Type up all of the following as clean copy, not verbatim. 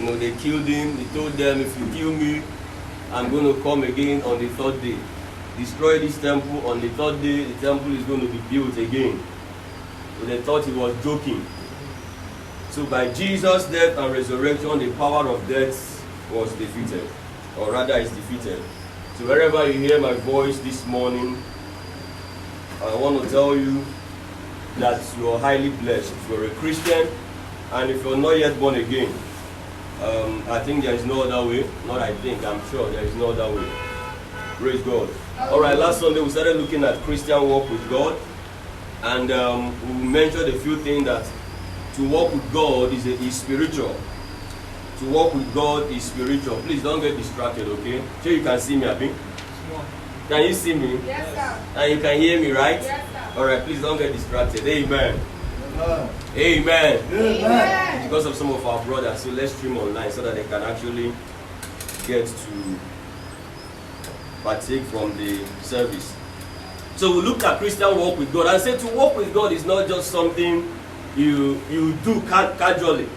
They killed him. He told them, if you kill me, I'm going to come again on the third day. Destroy this temple. On the third day, the temple is going to be built again. So they thought he was joking. So by Jesus' death and resurrection, the power of death was defeated. Or rather, is defeated. So wherever you hear my voice this morning, I want to tell you that you are highly blessed. If you're a Christian, and if you're not yet born again, I think there is no other way. Not I think, I'm sure there is no other way. Praise God. Alright, last Sunday we started looking at Christian walk with God. And we mentioned a few things that to walk with God is spiritual. To walk with God is spiritual. Please don't get distracted, okay? So you can see me, Abi? Can you see me? Yes, sir. And you can hear me, right? Yes, sir. Alright, please don't get distracted. Amen. Amen. Amen. Amen. Because of some of our brothers, so let's stream online so that they can actually get to partake from the service. So we looked at Christian walk with God and said to walk with God is not just something you do casually.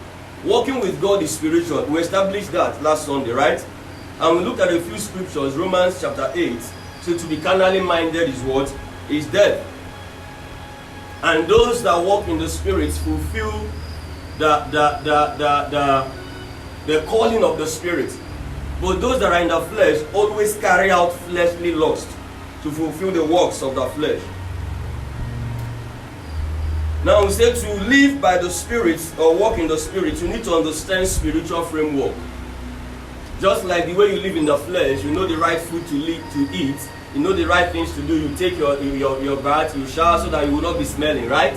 Walking with God is spiritual. We established that last Sunday, right? And we looked at a few scriptures, Romans chapter 8. So to be carnally minded is what? Is death. And those that walk in the Spirit fulfill the calling of the Spirit. But those that are in the flesh always carry out fleshly lust to fulfill the works of the flesh. Now we say to live by the Spirit or walk in the Spirit, you need to understand spiritual framework. Just like the way you live in the flesh, you know the right food to eat, you know the right things to do, you take your bath, you shower so that you will not be smelling, right?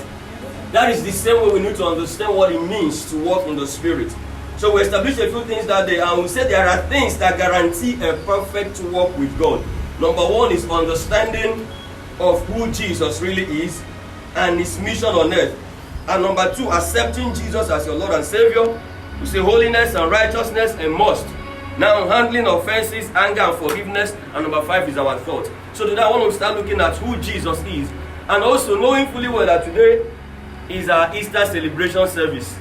That is the same way we need to understand what it means to walk in the Spirit. So we established a few things that day, and we said there are things that guarantee a perfect walk with God. Number one is understanding of who Jesus really is and his mission on earth. And number two, accepting Jesus as your Lord and Savior. We say holiness and righteousness and must. Now handling offenses, anger and forgiveness. And number five is our thought. So today I want to start looking at who Jesus is. And also knowing fully well that today is our Easter celebration service.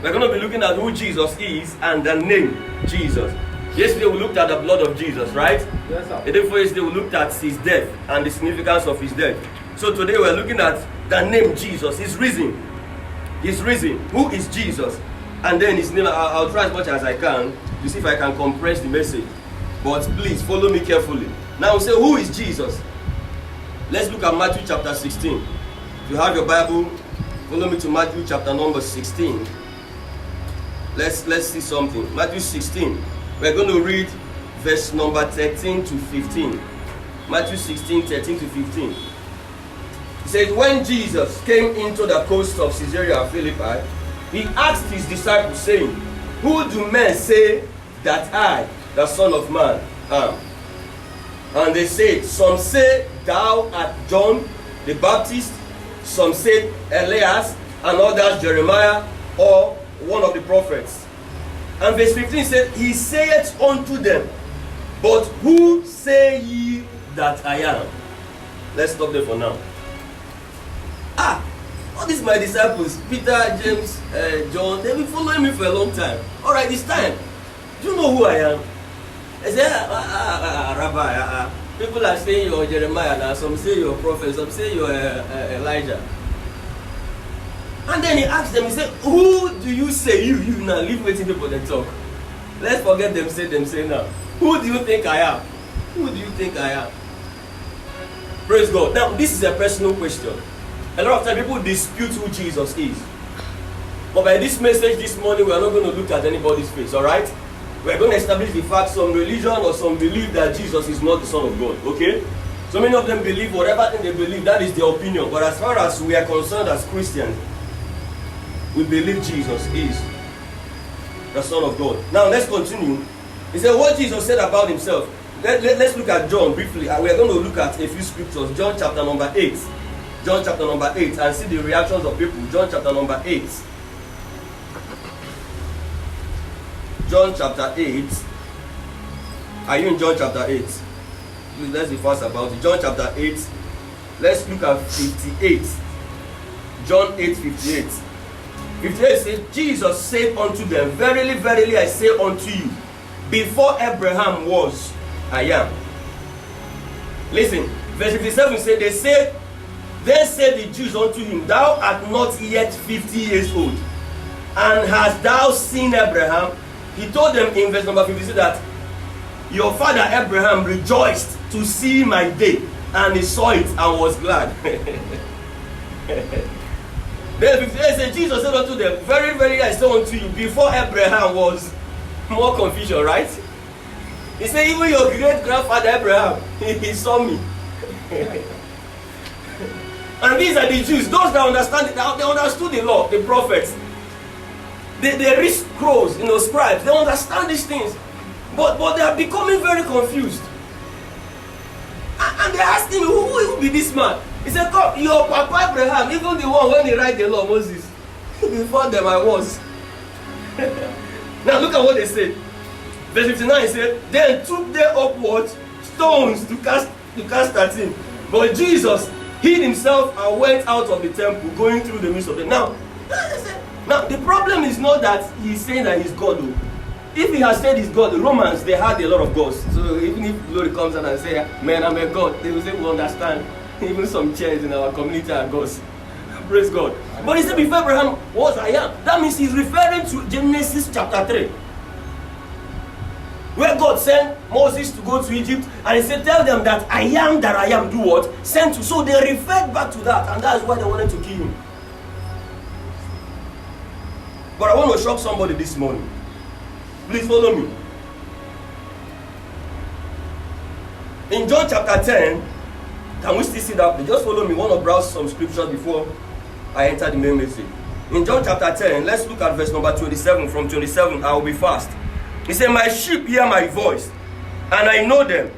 We're going to be looking at who Jesus is and the name Jesus. Yesterday we looked at the blood of Jesus, right? Yes, sir. The day before yesterday we looked at his death and the significance of his death. So today we're looking at the name Jesus, his reason. His reason. Who is Jesus? And then his name. I'll try as much as I can to see if I can compress the message. But please follow me carefully. Now we say, who is Jesus? Let's look at Matthew chapter 16. If you have your Bible, follow me to Matthew chapter number 16. Let's see something. Matthew 16. We're going to read verse number 13 to 15. Matthew 16, 13 to 15. It says, when Jesus came into the coast of Caesarea Philippi, he asked his disciples, saying, who do men say that I, the Son of Man, am? And they said, some say thou art John the Baptist, some say Elias, and others Jeremiah, or one of the prophets. And verse 15 said, he saith unto them, but who say ye that I am? Let's stop there for now. All these my disciples, Peter, James, John, they've been following me for a long time. Alright, this time, do you know who I am? I say, Rabbi, people are saying you're Jeremiah now, some say you're a prophet, some say you're Elijah. And then he asked them, he said, who do you say you now? Leave waiting people to talk. Let's forget them say now. Who do you think I am? Who do you think I am? Praise God. Now, this is a personal question. A lot of times people dispute who Jesus is. But by this message this morning, we are not going to look at anybody's face, alright? We are going to establish the fact some religion or some believe that Jesus is not the Son of God, okay? So many of them believe whatever thing they believe, that is their opinion. But as far as we are concerned as Christians, we believe Jesus is the Son of God. Now let's continue. He said what Jesus said about himself. Let's look at John briefly. We are going to look at a few scriptures. John chapter number 8. John chapter number 8 and see the reactions of people. John chapter number 8. John chapter 8. Are you in John chapter 8? Please, let's be fast about it. John chapter 8. Let's look at 58. John 8:58. 58 says, Jesus said unto them, verily, verily, I say unto you, before Abraham was, I am. Listen, verse 57 said, then said the Jews unto him, thou art not yet 50 years old, and hast thou seen Abraham? He told them in verse number 56 that your father Abraham rejoiced to see my day, and he saw it and was glad. Then 58 said, Jesus said unto them, very, very, I say unto you, before Abraham was, more confusion, right? He said, even your great-grandfather Abraham, he saw me. And these are the Jews, those that understand it, they understood the law, the prophets. They read scrolls, scribes, they understand these things. But they are becoming very confused. And they asked him, who will be this man? He said, come, your papa Abraham, even the one when he write the law, Moses, before them I was. Now look at what they said. Verse 59 said, then took they upward stones to cast at him. But Jesus hid himself and went out of the temple, going through the midst of them. Now the problem is not that he's saying that he's God. Though. If he has said he's God, the Romans, they had a lot of gods. So even if glory comes out and say, man, I'm a God, they will say, we understand. Even some chairs in our community are gods. Praise God. But he said before Abraham was, I am. That means he's referring to Genesis chapter 3. Where God sent Moses to go to Egypt, and he said, tell them that I am, do what? Sent to. So they referred back to that, and that's why they wanted to kill him. But I want to shock somebody this morning. Please follow me. In John chapter 10, can we still see that? Just follow me. I want to browse some scriptures before I enter the main message. In John chapter 10, let's look at verse number 27. From 27, I will be fast. He said, my sheep hear my voice, and I know them,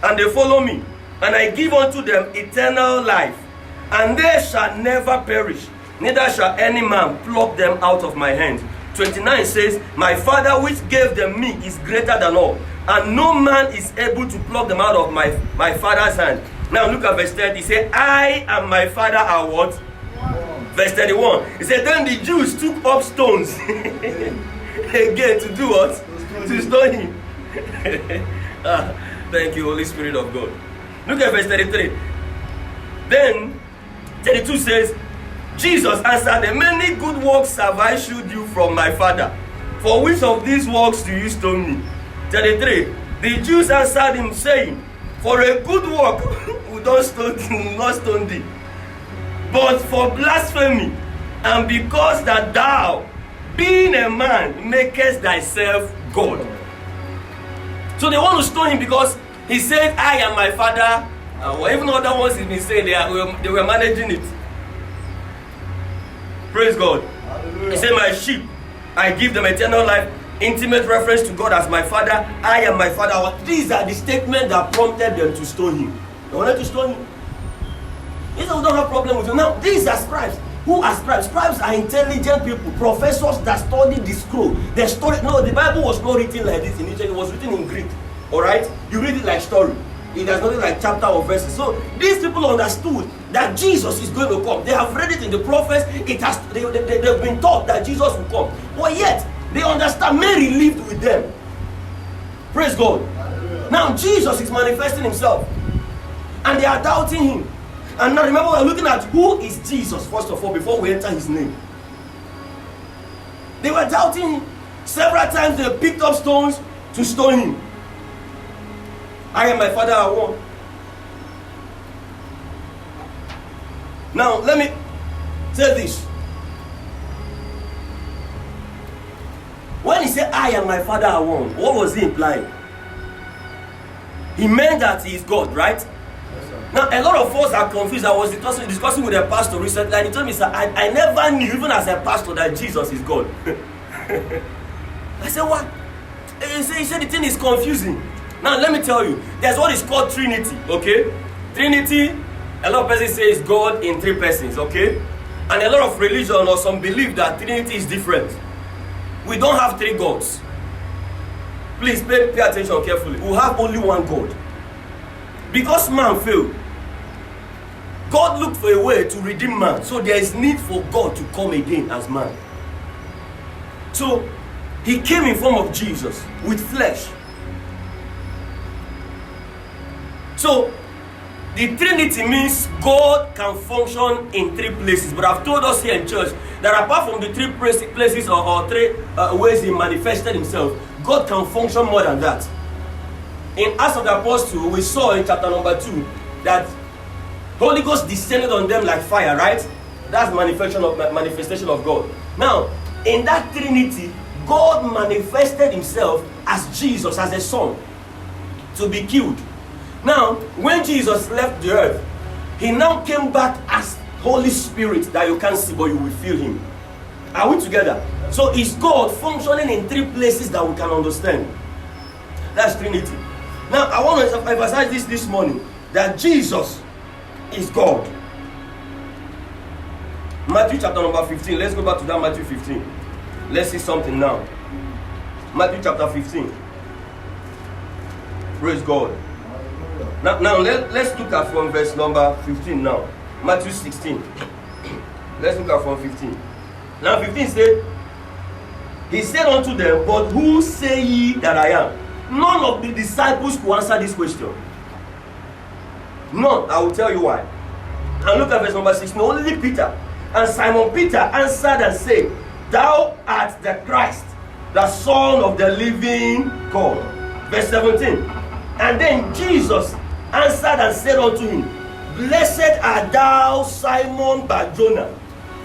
and they follow me, and I give unto them eternal life, and they shall never perish, neither shall any man pluck them out of my hand. 29 says, my Father which gave them me is greater than all, and no man is able to pluck them out of my Father's hand. Now look at verse 30. He said, I and my Father are what? Verse 31. He said, then the Jews took up stones again to do what? To stone him. Thank you, Holy Spirit of God. Look at verse 33. Then 32 says, Jesus answered them, many good works have I shewed you from my Father. For which of these works do you stone me? 33. The Jews answered him, saying, for a good work we don't stone thee, but for blasphemy, and because that thou, being a man, makest thyself God. So they want to stone him because he said, I am my Father. Or even other ones he's been saying, they were managing it. Praise God. Hallelujah. He said, my sheep, I give them eternal life. Intimate reference to God as my Father. I am my Father. These are the statements that prompted them to stone him. They wanted to stone him. He said, we don't have problem with you. Now, these are scribes. Who are scribes? Scribes are intelligent people, professors that studied the scroll. They studied. No, the Bible was not written like this initially. It was written in Greek. Alright? You read it like story. It does not like chapter or verses. So these people understood that Jesus is going to come. They have read it in the prophets. They've been taught that Jesus will come. But yet, they understand Mary lived with them. Praise God. Hallelujah. Now Jesus is manifesting himself. And they are doubting him. And now remember, we're looking at who is Jesus, first of all, before we enter his name. They were doubting him. Several times they picked up stones to stone him. I and my Father are one. Now, let me say this. When he said, I and my Father are one, what was he implying? He meant that he is God, right? Now, a lot of us are confused. I was discussing with a pastor recently, and he told me, sir, I never knew, even as a pastor, that Jesus is God. I said, what? He said the thing is confusing. Now, let me tell you, there's what is called Trinity, okay? Trinity, a lot of persons say is God in three persons, okay? And a lot of religion or some believe that Trinity is different. We don't have three gods. Please pay attention carefully. We have only one God. Because man failed, God looked for a way to redeem man. So there is need for God to come again as man. So he came in form of Jesus with flesh. So the Trinity means God can function in three places. But I've told us here in church that apart from the three places or three ways he manifested himself, God can function more than that. In Acts of the Apostles, we saw in chapter number 2 that Holy Ghost descended on them like fire, right? That's manifestation of God. Now, in that Trinity, God manifested himself as Jesus, as a son, to be killed. Now, when Jesus left the earth, he now came back as Holy Spirit that you can't see, but you will feel him. Are we together? So is God functioning in three places that we can understand? That's Trinity. Now, I want to emphasize this morning, that Jesus is God. Matthew chapter number 15. Let's go back to that Matthew 15. Let's see something now. Matthew chapter 15. Praise God. Now let's look at from verse number 15 now. Matthew 16. Let's look at from 15. Now 15 says, he said unto them, but who say ye that I am? None of the disciples could answer this question. None. I will tell you why. And look at verse number 16. Only Peter. And Simon Peter answered and said, thou art the Christ, the Son of the living God. Verse 17. And then Jesus answered and said unto him, blessed art thou, Simon Bar-Jonah,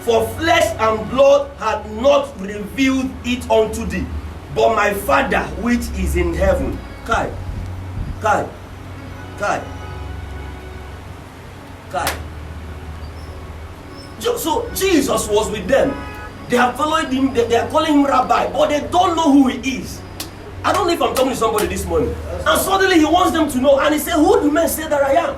for flesh and blood hath not revealed it unto thee, but my Father which is in heaven. Kai. So Jesus was with them. They have followed him. They are calling him Rabbi, but they don't know who he is. I don't know if I'm talking to somebody this morning. And suddenly he wants them to know. And he said, who do men say that I am?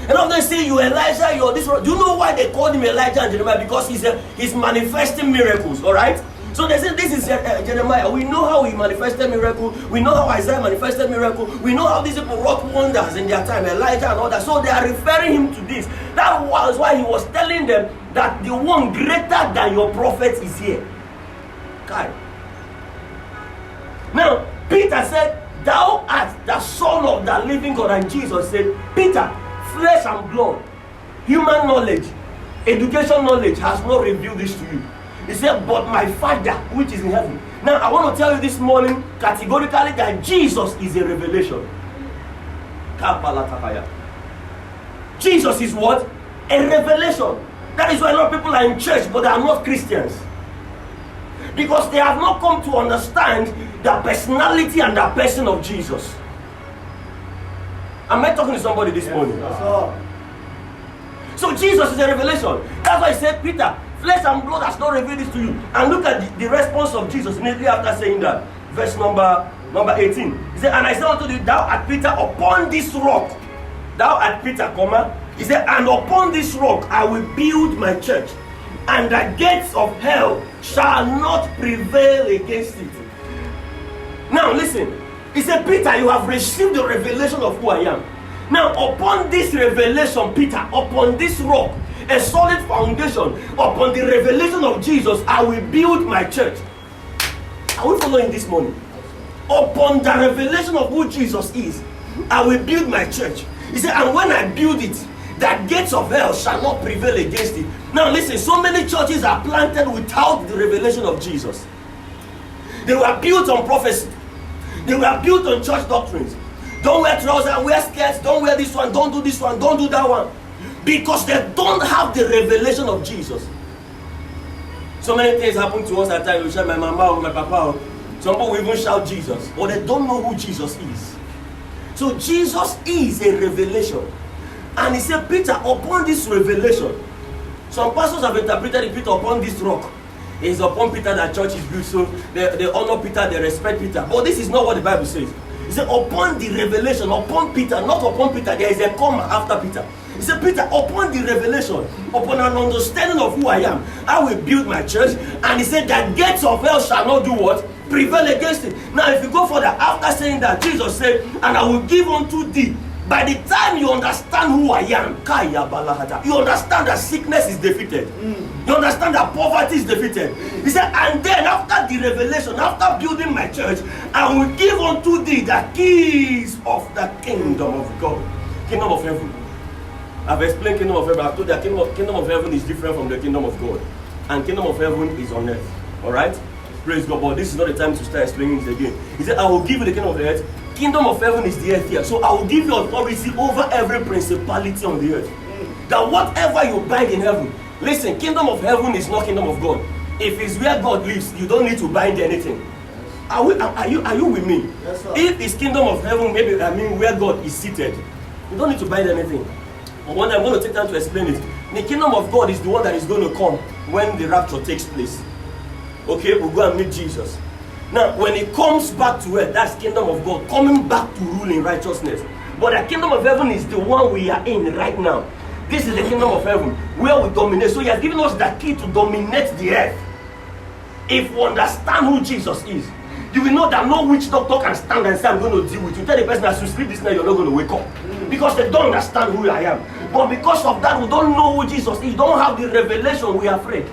And all they say, you Elijah, you're this one. Do you know why they called him Elijah and Jeremiah? Because he's manifesting miracles, all right? So they said, this is Jeremiah. We know how he manifested miracle. We know how Isaiah manifested miracle. We know how these people wrought wonders in their time, Elijah and all that. So they are referring him to this. That was why he was telling them that the one greater than your prophet is here. Okay. Now, Peter said, thou art the Son of the living God. And Jesus said, Peter, flesh and blood, human knowledge, education knowledge has not revealed this to you. He said, but my Father which is in heaven. Now, I want to tell you this morning categorically that Jesus is a revelation. Jesus is what? A revelation. That is why a lot of people are in church, but they are not Christians. Because they have not come to understand the personality and the person of Jesus. Am I talking to somebody this morning? So Jesus is a revelation. That's why he said, Peter, flesh and blood has not revealed this to you. And look at the response of Jesus immediately after saying that. Verse number 18. He said, and I said unto thee, thou art Peter, upon this rock. Thou art Peter, comma. He said, and upon this rock I will build my church, and the gates of hell shall not prevail against it. Now listen. He said, Peter, you have received the revelation of who I am. Now upon this revelation, Peter, upon this rock, a solid foundation, upon the revelation of Jesus, I will build my church. Are we following this morning? Upon the revelation of who Jesus is, I will build my church. He said, and when I build it, the gates of hell shall not prevail against it. Now listen, so many churches are planted without the revelation of Jesus. They were built on prophecy. They were built on church doctrines. Don't wear trousers, wear skirts, don't wear this one, don't do this one, don't do that one. Because they don't have the revelation of Jesus. So many things happen to us at times. We shout my mama or my papa. Some people will even shout Jesus, but they don't know who Jesus is. So Jesus is a revelation. And he said, Peter, upon this revelation, some pastors have interpreted it, Peter, upon this rock. It is upon Peter that church is built. So they honor Peter, they respect Peter. But this is not what the Bible says. He said, upon the revelation, upon Peter, not upon Peter. There is a comma after Peter. He said, Peter, upon the revelation, upon an understanding of who I am, I will build my church. And he said that gates of hell shall not do what? Prevail against it. Now, if you go further, after saying that, Jesus said, and I will give unto thee By the time you understand who I am, you understand that sickness is defeated. You understand that poverty is defeated. He said, and then after the revelation, after building my church, I will give unto thee the keys of the kingdom of God. Kingdom of heaven. I've explained kingdom of heaven. I've told that kingdom of heaven is different from the kingdom of God. And kingdom of heaven is on earth. Alright? Praise God. But this is not the time to start explaining this again. He said, I will give you the kingdom of the earth. Kingdom of heaven is the earth here. So I will give you authority over every principality on the earth. That whatever you bind in heaven. Listen, kingdom of heaven is not kingdom of God. If it's where God lives, you don't need to bind anything. Are you with me? Yes, sir. If it's kingdom of heaven, maybe where God is seated, you don't need to bind anything. But one I'm going to take time to explain it. The kingdom of God is the one that is going to come when the rapture takes place. Okay, we'll go and meet Jesus. Now, when he comes back to earth, that's kingdom of God, coming back to rule in righteousness. But the kingdom of heaven is the one we are in right now. This is the kingdom of heaven, where we dominate. So he has given us the key to dominate the earth. If we understand who Jesus is, you will know that no witch doctor can stand and say, I'm going to deal with you. Tell the person, as you sleep this night, you're not going to wake up. Because they don't understand who I am. But because of that, we don't know who Jesus is. You don't have the revelation, we are afraid.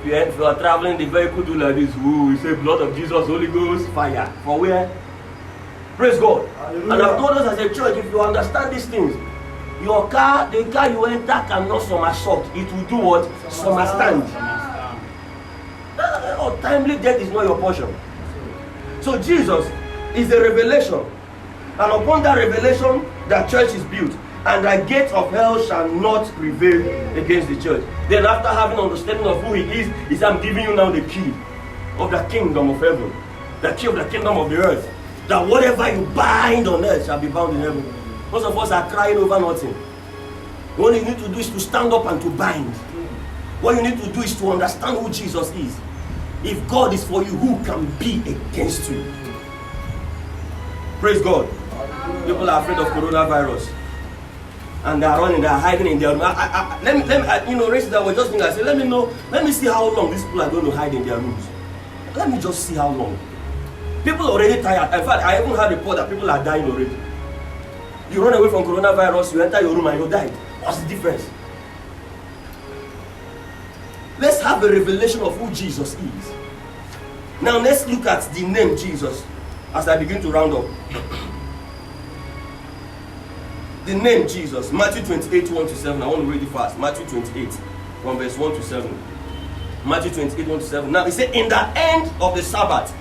If you are traveling, the vehicle do like this. Ooh, we say blood of Jesus, Holy Ghost, fire. For where? Praise God. Hallelujah. And I've told us as a church, if you understand these things, your car, the car you enter cannot somersault. It will do what? Somerstand. Timely death is not your portion. So Jesus is the revelation. And upon that revelation, the church is built. And the gates of hell shall not prevail against the church. Then after having understanding of who he is, he said, I'm giving you now the key of the kingdom of heaven. The key of the kingdom of the earth. That whatever you bind on earth shall be bound in heaven. Most of us are crying over nothing. What you need to do is to stand up and to bind. What you need to do is to understand who Jesus is. If God is for you, who can be against you? Praise God. People are afraid of coronavirus. And they are running, they are hiding in their room. Let me raise that was just thinking, I said, let me see how long these people are going to hide in their rooms. Let me just see how long. People are already tired. In fact, I even heard a report that people are dying already. You run away from coronavirus, you enter your room and you die. What's the difference? Let's have a revelation of who Jesus is. Now let's look at the name Jesus as I begin to round up. The name Jesus, Matthew 28, 1 to 7. I want to read it fast. Matthew 28, from verse 1 to 7. Matthew 28, 1 to 7. Now, he said, in the end of the Sabbath.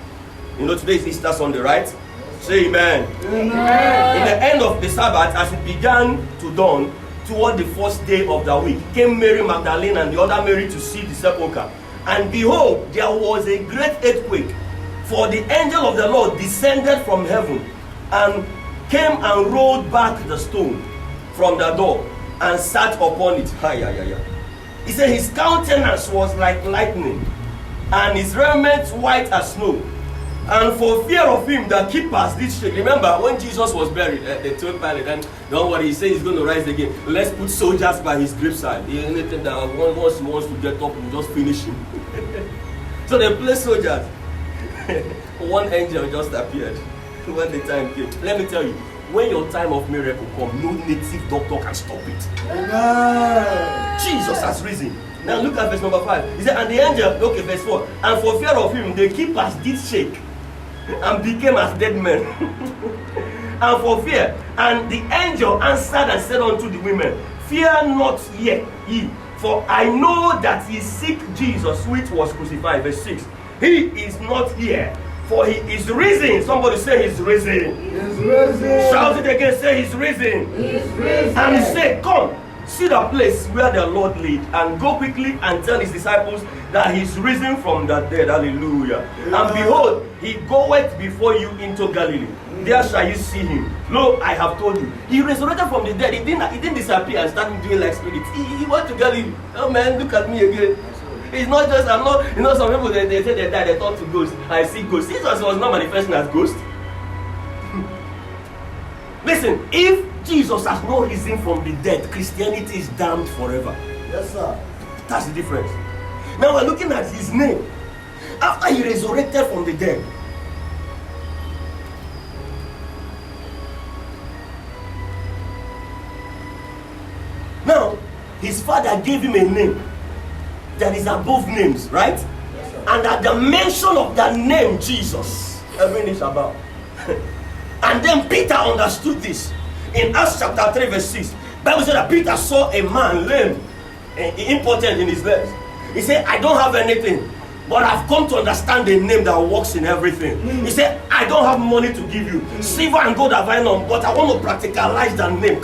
You know, today is Easter Sunday, right? Say amen. Amen. In the end of the Sabbath, as it began to dawn, toward the first day of the week, came Mary Magdalene and the other Mary to see the sepulchre. And behold, there was a great earthquake. For the angel of the Lord descended from heaven and came and rolled back the stone from the door and sat upon it. He said his countenance was like lightning and his raiment white as snow. And for fear of him, the keepers did shake. Remember when Jesus was buried, they told Pilate, and don't worry, he said he's going to rise again. Let's put soldiers by his graveside. Anything that once he wants to get up, we'll just finish him. So they placed soldiers. One angel just appeared when the time came. Let me tell you, when your time of miracle comes, no native doctor can stop it. Amen. Jesus has risen. Now look at verse number 5. He said, and the angel, okay, verse 4. And for fear of him, the keepers did shake and became as dead men. And for fear, and the angel answered and said unto the women, fear not yet ye, for I know that ye seek Jesus, which was crucified. Verse 6. He is not here, for he is risen. Somebody say he's risen. He is risen. Shout it again, say he's risen. He is risen. And he said, come, see the place where the Lord laid, and go quickly and tell his disciples that he is risen from the dead. Hallelujah. Amen. And behold, he goeth before you into Galilee. There shall you see him. Lo, I have told you. He resurrected from the dead. He didn't disappear and start doing like spirits. He went to Galilee. Oh man, look at me again. It's not just, I'm not, you know, some people, they say they die, they talk to ghosts. I see ghosts. Jesus was not manifesting as ghost. Listen, if Jesus has not risen from the dead, Christianity is damned forever. Yes, sir. That's the difference. Now we're looking at his name. After he resurrected from the dead, Father gave him a name that is above names, right? Yes, sir. And at the mention of that name, Jesus, every knee shall bow. And then Peter understood this. In Acts chapter 3 verse 6, Bible said that Peter saw a man lame, impotent in his legs. He said, I don't have anything, but I've come to understand the name that works in everything. He said, I don't have money to give you. Silver and gold have I none, but I want to practicalize the name.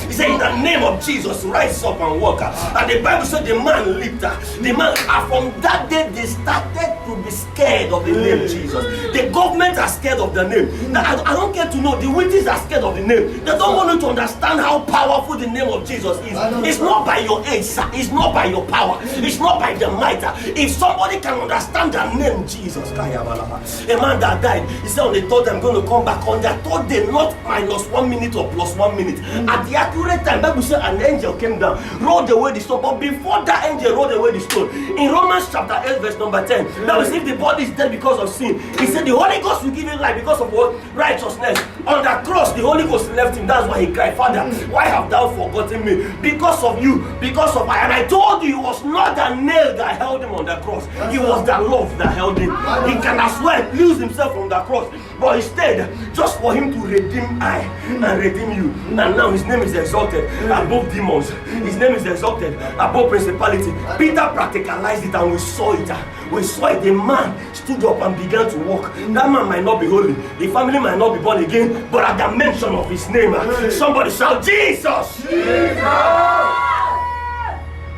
He said, in the name of Jesus, rise up and walk. And the Bible said the man leaped. The man, from that day, they started to be scared of the name Jesus. The government are scared of the name. Now, I don't get to know. The witches are scared of the name. They don't want you to understand how powerful the name of Jesus is. It's not by your age, sir. It's not by your power. It's not by the might. If somebody can understand the name Jesus, a man that died, he said on the third day I'm going to come back. On the third day, not minus 1 minute or plus 1 minute. At the accurate time, Bible said an angel came down, rolled away the stone. But before that angel rolled away the stone, in Romans chapter 8 verse number 10, that was if the body is dead because of sin, he said the Holy Ghost will give you life because of what? Righteousness. On the cross, the Holy Ghost left him. That's why he cried, Father, why have thou forgotten me? Because of you, because of I. And I told you, it was not the nail that held him on the cross. It was the love that held him. He can as well lose himself from the cross, but instead, just for him to redeem I and redeem you. And now his name is exalted above demons. His name is exalted above principality. Peter practicalized it and we saw it. We saw it. The man stood up and began to walk. That man might not be holy. The family might not be born again, but at the mention of his name, somebody shout, Jesus! Jesus!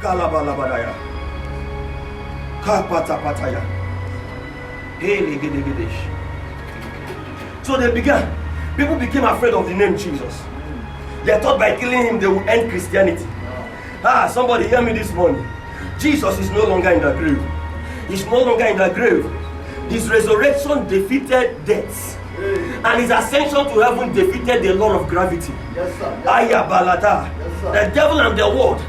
Kalabalabadaya. Kapatapataya. So they began. People became afraid of the name Jesus. They thought by killing him they would end Christianity. Somebody hear me this morning. Jesus is no longer in the grave. He's no longer in the grave. His resurrection defeated death. And his ascension to heaven defeated the law of gravity. Yes, sir. Yes, sir. The devil and the world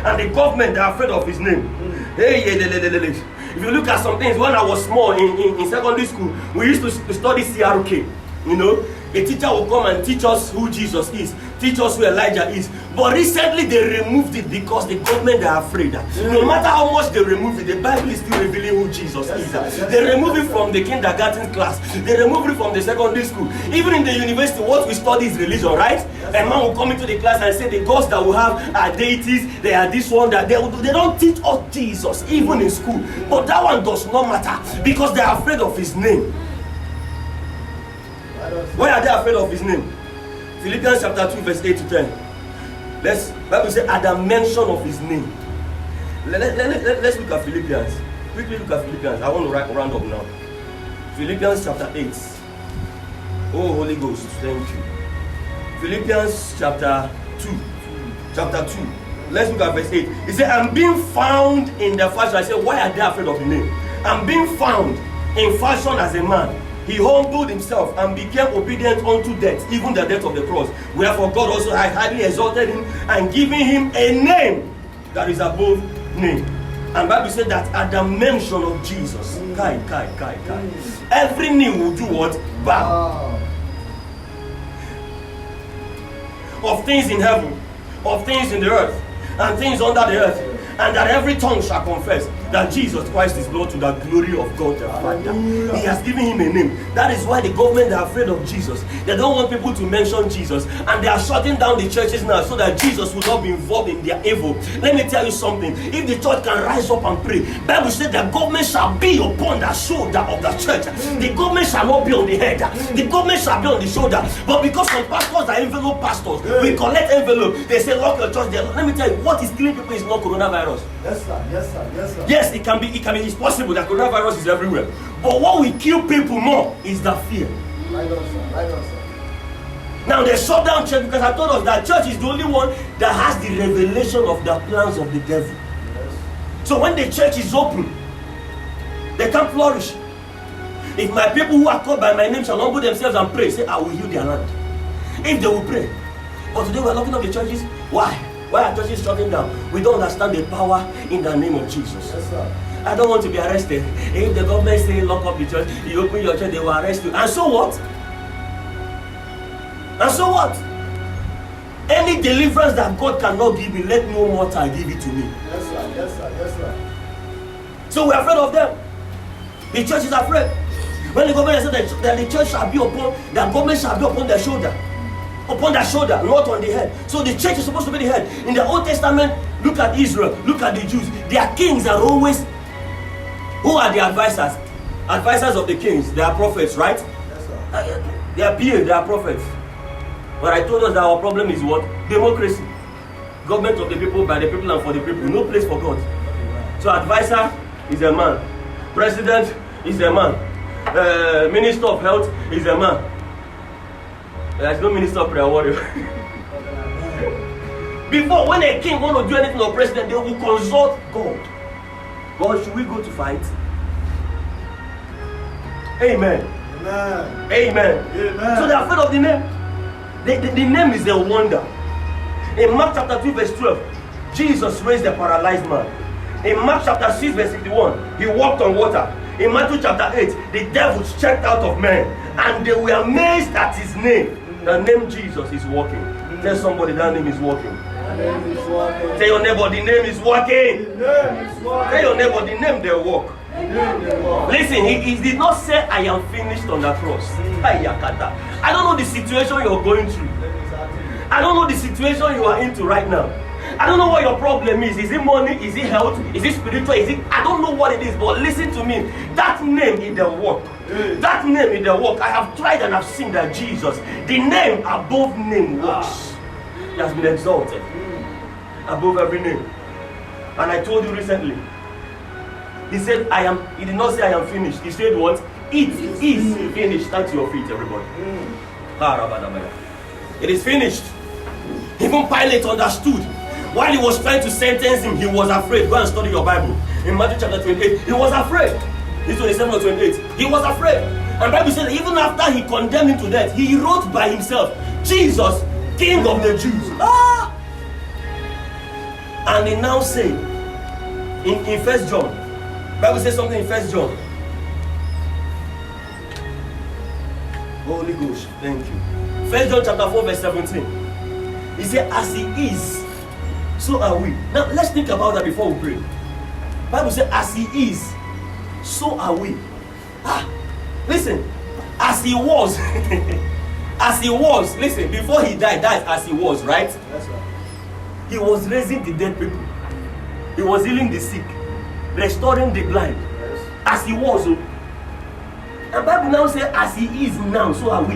and the government are afraid of his name. If you look at some things, when I was small in secondary school, we used to study CRK. You know, a teacher will come and teach us who Jesus is, teach us who Elijah is. But recently they removed it because the government are afraid. No matter how much they remove it, the Bible is still revealing who Jesus is. They remove it from the kindergarten class. They remove it from the secondary school. Even in the university, what we study is religion, right? A man will come into the class and say the gods that we have are deities. They are this one, that they don't teach us Jesus, even in school. But that one does not matter because they are afraid of his name. Why are they afraid of his name? Philippians chapter 2 verse 8 to 10. Bible says at the mention of his name. Let's look at Philippians. Quickly look at Philippians. I want to round up now. Philippians chapter 8. Oh Holy Ghost, thank you. Philippians chapter 2. Chapter 2. Let's look at verse 8. He said, I'm being found in the fashion. I said, why are they afraid of the name? I'm being found in fashion as a man. He humbled himself and became obedient unto death, even the death of the cross. Wherefore God also had highly exalted him and given him a name that is above name. And Bible said that at the mention of Jesus, every knee will do what? Bow. Of things in heaven, of things in the earth, and things under the earth. And that every tongue shall confess that Jesus Christ is Lord to the glory of God the Father. He has given him a name. That is why the government are afraid of Jesus. They don't want people to mention Jesus. And they are shutting down the churches now so that Jesus will not be involved in their evil. Let me tell you something. If the church can rise up and pray, the Bible said the government shall be upon the shoulder of the church. The government shall not be on the head. The government shall be on the shoulder. But because some pastors are envelope pastors, we collect envelope. They say lock your church there. Let me tell you, what is killing people is not coronavirus. Yes, sir. Yes, sir. Yes, sir. Yes, it can be. It's possible that coronavirus is everywhere. But what will kill people more is the fear. Right on, sir. Right on, sir. Now they shut down church because I told us that church is the only one that has the revelation of the plans of the devil. Yes. So when the church is open, they can flourish. If my people who are called by my name shall humble themselves and pray, say I will heal their land. If they will pray. But today we are locking up the churches. Why? Why are churches shutting down? We don't understand the power in the name of Jesus. Yes, sir. I don't want to be arrested. If the government say lock up the church, you open your church, they will arrest you. And so what? And so what? Any deliverance that God cannot give me, let no mortal give it to me. Yes, sir. Yes, sir. Yes, sir. So we're afraid of them. The church is afraid. When the government said that the church shall be upon, the government shall be upon their shoulder. Upon their shoulder, not on the head. So the church is supposed to be the head. In the Old Testament, look at Israel, look at the Jews. Their kings are always, who are the advisors? Advisors of the kings, they are prophets, right? Yes, sir. They are PA, they are prophets. But I told us that our problem is what? Democracy. Government of the people, by the people and for the people. No place for God. So advisor is a man. President is a man. Minister of health is a man. There's no minister of prayer warrior. Before, when a king want to do anything or president, they will consult God. God, should we go to fight? Amen. Amen. Amen. Amen. So they are afraid of the name. The name is a wonder. In Mark chapter 2 verse 12, Jesus raised the paralyzed man. In Mark chapter 6 verse 51, he walked on water. In Matthew chapter 8, the devils checked out of men and they were amazed at his name. The name Jesus is working. Tell somebody that name is working. The name is working. Tell your neighbor the name is working. The name is working. Tell your neighbor the name they work. The name is working. Listen, he did not say I am finished on the cross. I don't know the situation you're going through. I don't know the situation you are into right now. I don't know what your problem is. Is it money? Is it health? Is it spiritual? I don't know what it is, but listen to me. That name is the work. That name is the work. I have tried and I've seen that Jesus, the name above name works. He has been exalted above every name. And I told you recently, he said, he did not say I am finished. He said what? It is finished. Stand to your feet, everybody. It is finished. Even Pilate understood. While he was trying to sentence him, he was afraid. Go and study your Bible. In Matthew chapter 28, he was afraid. This 27 or 28. He was afraid. And the Bible says even after he condemned him to death, he wrote by himself, Jesus, King of the Jews. And he now say, in 1 John, the Bible says something in 1 John. Holy Ghost, thank you. 1 John chapter 4 verse 17. He said, as he is, so are we. Now let's think about that before we pray. The Bible says, as he is, so are we. Listen, as he was, as he was, listen, before he died as he was, right? Yes, sir. He was raising the dead people. He was healing the sick, restoring the blind. Yes. As he was. And the Bible now says, as he is now, so are we.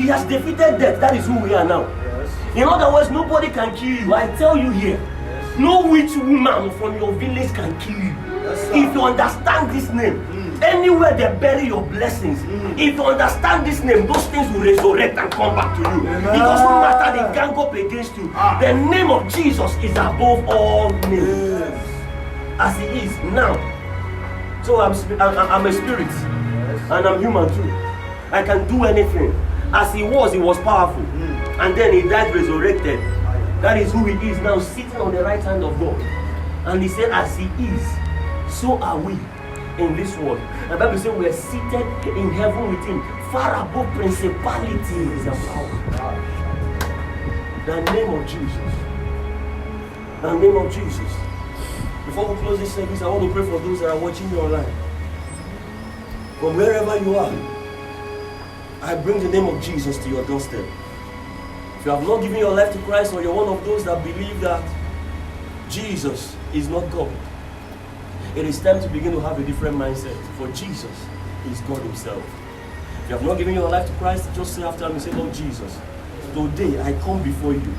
He has defeated death. That is who we are now. Yes. In other words, nobody can kill you. I tell you here, Yes. no witch woman from your village can kill you. Yes, sir. If you understand this name, anywhere they bury your blessings, if you understand this name, those things will resurrect and come back to you. Amen. It doesn't matter they gang up against you. The name of Jesus is above all names. Yes. As he is now. So I'm a spirit, and I'm human too. I can do anything. As he was powerful. And then he died resurrected. That is who he is now, sitting on the right hand of God. And he said, as he is, so are we in this world. The Bible says we are seated in heaven with him, far above principalities and power. The name of Jesus. The name of Jesus. Before we close this service, I want to pray for those that are watching me online. From wherever you are, I bring the name of Jesus to your doorstep. If you have not given your life to Christ, or you're one of those that believe that Jesus is not God, it is time to begin to have a different mindset. For Jesus is God himself. If you have not given your life to Christ, just say after me, say, Lord Jesus, today I come before you.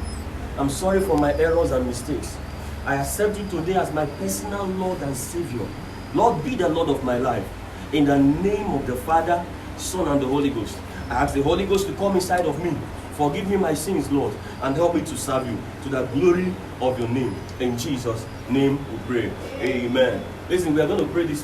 I'm sorry for my errors and mistakes. I accept you today as my personal Lord and Savior. Lord, be the Lord of my life. In the name of the Father, Son, and the Holy Ghost. I ask the Holy Ghost to come inside of me. Forgive me my sins, Lord, and help me to serve you to the glory of your name. In Jesus' name we pray. Amen. Listen, we are going to pray this.